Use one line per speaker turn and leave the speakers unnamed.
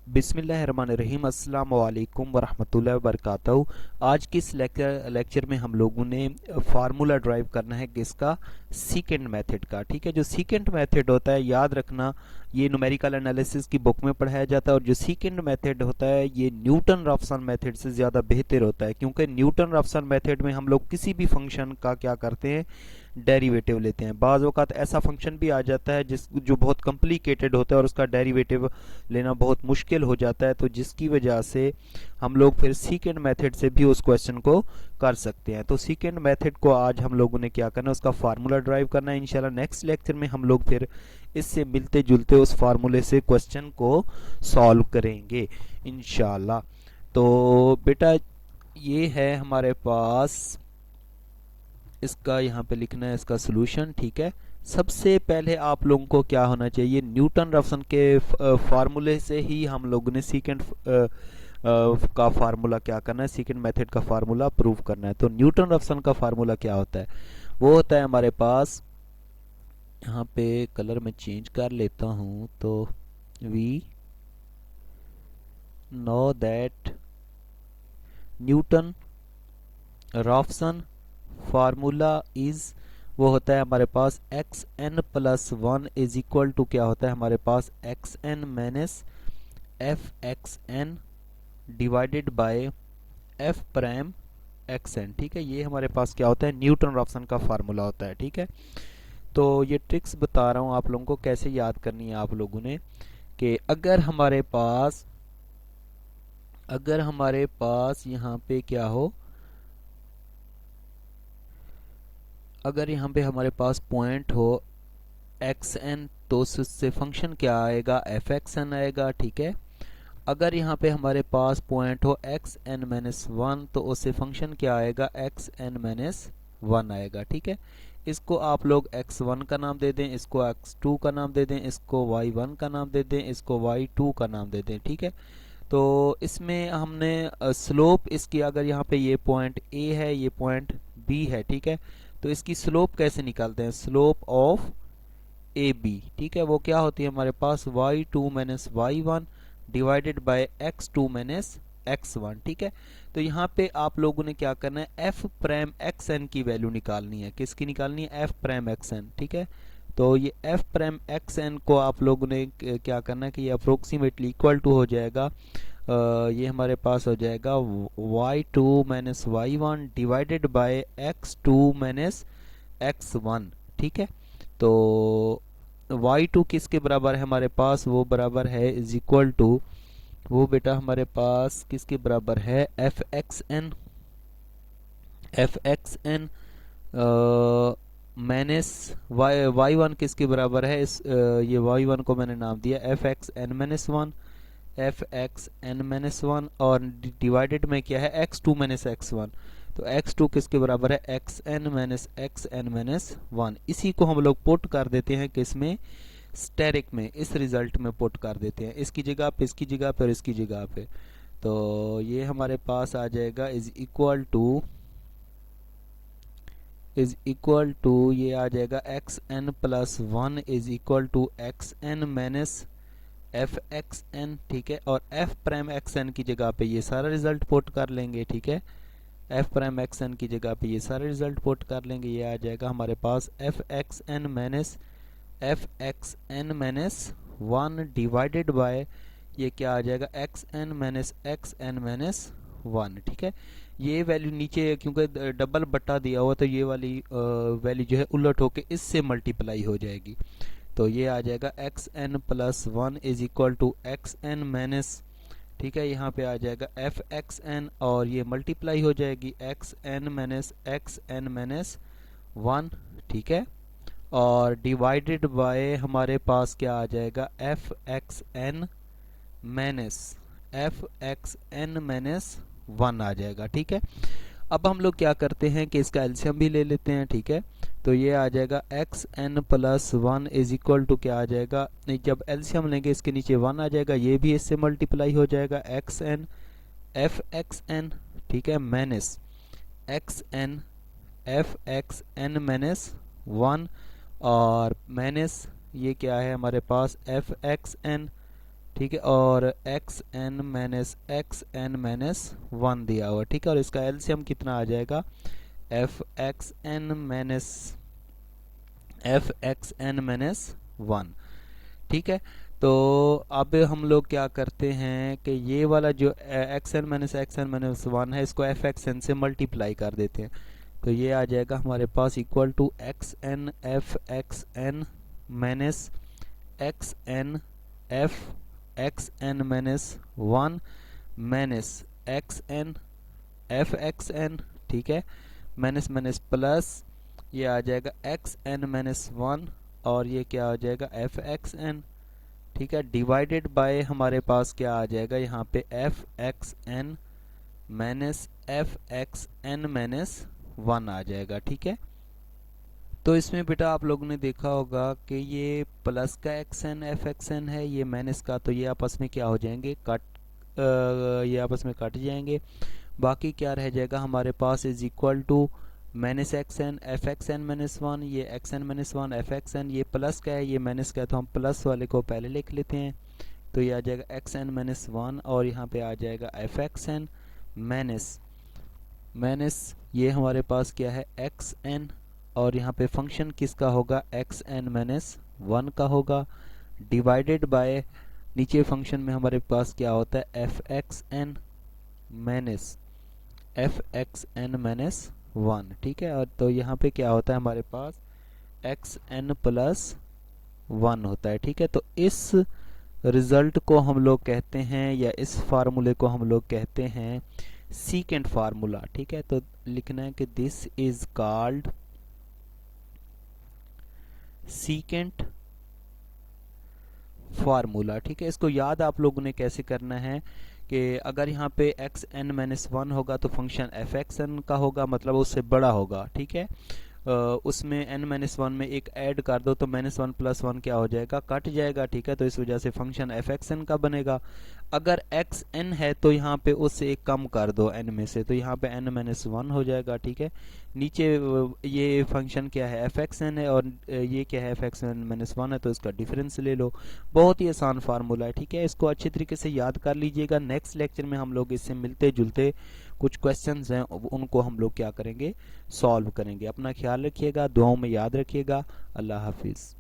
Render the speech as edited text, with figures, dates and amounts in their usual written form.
बिस्मिल्लाहिर्रहमानिर्रहीम अस्सलाम वालेकुम वरहमतुल्लाहि वबरकातुहू। आज की इस लेक्चर में हम लोगों ने फार्मूला ड्राइव करना है किसका, सीकेंड मेथड का। ठीक है, जो सीकेंड मेथड होता है याद रखना, ये न्यूमेरिकल एनालिसिस की बुक में पढ़ाया जाता है। और जो सीकेंड मेथड होता है ये न्यूटन रफसन मेथड से ज़्यादा बेहतर होता है, क्योंकि न्यूटन रफसन मेथड में हम लोग किसी भी फंक्शन का क्या करते हैं, डेरिवेटिव लेते हैं। बाज़ वक़्त ऐसा फंक्शन भी आ जाता है जो बहुत कॉम्प्लिकेटेड होता है और उसका डेरिवेटिव लेना बहुत मुश्किल हो जाता है, तो जिसकी वजह से हम लोग फिर सीकेंड मेथड से भी उस क्वेश्चन को कर सकते हैं। तो सीकेंड मेथड को आज हम लोगों ने क्या करना है, उसका फार्मूला ड्राइव करना है। इंशाल्लाह नेक्स्ट लेक्चर में हम लोग फिर इससे मिलते जुलते उस फार्मूले से क्वेश्चन को सॉल्व करेंगे इंशाल्लाह। तो बेटा ये है हमारे पास, इसका यहाँ पे लिखना है इसका सॉल्यूशन। ठीक है, सबसे पहले आप लोगों को क्या होना चाहिए, न्यूटन रफसन के फार्मूले से ही हम लोगों ने सीकेंड का फार्मूला क्या करना है, सीकेंड मेथड का फार्मूला प्रूव करना है। तो न्यूटन रफसन का फार्मूला क्या होता है, वो होता है हमारे पास, यहाँ पे कलर में चेंज कर लेता हूँ, तो we know that Newton Raphson formula is, वो होता है हमारे पास X N plus one is equal to क्या होता है हमारे पास, X N minus F X N divided by F prime X N. ठीक है, ये हमारे पास क्या होता है, न्यूटन रफसन का फार्मूला होता है। ठीक है, तो ये ट्रिक्स बता रहा हूँ आप लोगों को कैसे याद करनी है आप लोगों ने, कि अगर हमारे पास यहाँ पे क्या हो, अगर यहाँ पे हमारे पास पॉइंट हो एक्स एन, तो उससे फंक्शन क्या आएगा, एफ एक्स एन आएगा। ठीक है, अगर यहाँ पे हमारे पास पॉइंट हो एक्स एन माइनस वन, तो उससे फंक्शन क्या आएगा, एक्स एन माइनस वन आएगा। ठीक है, इसको आप लोग x1 का नाम दे दें, इसको x2 का नाम दे दें, इसको y1 का नाम दे दें, इसको y2 का नाम दे दें। ठीक है, तो इसमें हमने स्लोप इसकी, अगर यहाँ पे ये पॉइंट A है, ये पॉइंट B है, ठीक है, तो इसकी स्लोप कैसे निकालते हैं, स्लोप ऑफ ए बी। ठीक है, वो क्या होती है हमारे पास, y2 minus y1 divided by x2 minus x1। ठीक है, तो यहाँ पे आप लोगों ने क्या करना है, f प्राइम एक्स एन की वैल्यू निकालनी है। किसकी निकालनी है, f प्राइम एक्स एन। ठीक है, तो ये f प्राइम एक्स एन को आप लोगों ने क्या करना है कि ये अप्रोक्सीमेटली इक्वल टू हो जाएगा, ये हमारे पास हो जाएगा y2 minus y1 divided by x2 minus x1। ठीक है, तो y2 किसके बराबर है हमारे पास, वो बराबर है इज इक्वल टू, वो बेटा हमारे पास किसके बराबर है, F X N, F X N minus Y one किसके बराबर है, ये वाई वन को मैंने नाम दिया F X N minus one, F X N minus one, और डिवाइडेड में क्या है, X two minus X one. तो एक्स टू किसके बराबर है, एक्स एन माइनस वन। इसी को हम लोग पुट कर देते हैं किसमें, स्टेरिक में, इस रिजल्ट में पुट कर देते हैं, इसकी जगह पे, इसकी जगह पे और इसकी जगह पे। तो ये हमारे पास आ जाएगा इज इक्वल टू ये आ जाएगा X N plus one is equal to X N minus F X N. ठीक है, और एफ प्राइम एक्स एन की जगह पे ये सारा रिजल्ट पुट कर लेंगे। ठीक है, एफ प्राइम एक्स एन की जगह पे ये सारा रिजल्ट पुट कर लेंगे, ये आ जाएगा हमारे पास F X N minus one divided by, ये क्या आ जाएगा, एक्स एन माइनस वन। ठीक है, ये वैल्यू नीचे क्योंकि डबल बट्टा दिया हुआ, तो ये वाली वैल्यू जो है उलट होके इससे मल्टीप्लाई हो जाएगी। तो ये आ जाएगा X N plus one is equal to X N minus, ठीक है, यहाँ पे आ जाएगा एफ एक्स एन, और ये मल्टीप्लाई हो जाएगी एक्स एन माइनस वन। ठीक है, और डिवाइडेड बाय हमारे पास क्या आ जाएगा, F X N minus one आ जाएगा। ठीक है, अब हम लोग क्या करते हैं कि इसका एलसीएम भी ले लेते हैं। ठीक है, तो ये आ जाएगा X N plus one is equal to क्या आ जाएगा, नहीं, जब एलसीएम लेंगे इसके नीचे वन आ जाएगा, ये भी इससे मल्टीप्लाई हो जाएगा, X N F X N, ठीक है, minus X N F X N minus one, और माइनस ये क्या है हमारे पास, एफ एक्स एन। ठीक है, और एक्स एन माइनस वन दिया हुआ, ठीक है, और इसका एलसीएम कितना आ जाएगा, F X N minus one. ठीक है, तो अब हम लोग क्या करते हैं कि ये वाला जो एक्स एन माइनस वन है, इसको एफ एक्स एन से मल्टीप्लाई कर देते हैं। तो ये आ जाएगा हमारे पास equal to X N F X N minus X N F X N minus one minus X N F X N, ठीक है, माइनस माइनस प्लस, ये आ जाएगा एक्स एन माइनस वन, और ये क्या आ जाएगा एफ एक्स एन, ठीक है, डिवाइडेड बाय हमारे पास क्या आ जाएगा यहाँ पे F X N minus F X N minus one आ जाएगा। ठीक है, तो इसमें बेटा आप लोगों ने देखा होगा कि ये प्लस का X N F X N है, ये माइनस का, तो ये आपस में क्या हो जाएंगे, ये आपस में कट जाएंगे। बाकी क्या रह जाएगा हमारे पास, is equal to minus X N F X N minus one, ये X N minus one F X N, ये प्लस का है ये माइनस का है, तो हम प्लस वाले को पहले लिख लेते हैं। तो ये आ जाएगा एक्स एन माइनस वन, और यहाँ पे आ जाएगा F X N minus minus, ये हमारे पास क्या है एक्स एन, और यहाँ पे फंक्शन किसका होगा, एक्स एन माइनस वन का होगा, डिवाइडेड बाय नीचे फंक्शन में हमारे पास क्या होता है F X N minus F X N minus one. ठीक है, और तो यहाँ पे क्या होता है हमारे पास एक्स एन प्लस वन होता है। ठीक है, तो इस रिजल्ट को हम लोग कहते हैं, या इस फार्मूले को हम लोग कहते हैं सीकेंट फार्मूला। ठीक है, तो लिखना है कि this is called secant formula. ठीक है, इसको याद आप लोगों ने कैसे करना है कि अगर यहाँ पे एक्स एन माइनस वन होगा तो फंक्शन एफ एक्स एन का होगा, मतलब उससे बड़ा होगा। ठीक है, उसमें एन माइनस वन में एक ऐड कर दो तो माइनस वन प्लस वन क्या हो जाएगा, कट जाएगा। ठीक है, तो इस वजह से फंक्शन एफ एक्स एन का बनेगा। अगर एक्स एन है तो यहाँ पे उससे एक कम कर दो एन में से, तो यहाँ पे एन माइनस वन हो जाएगा। ठीक है, नीचे ये फंक्शन क्या है एफ एक्स एन है, और ये क्या है F X N minus one है, तो इसका डिफरेंस ले लो। बहुत ही आसान फार्मूला है। ठीक है, इसको अच्छे तरीके से याद कर लीजिएगा। नेक्स्ट लेक्चर में हम लोग इससे मिलते जुलते कुछ क्वेश्चंस हैं, उनको हम लोग क्या करेंगे, सॉल्व करेंगे। अपना ख्याल रखिएगा, दुआओं में याद रखिएगा। अल्लाह हाफिज़।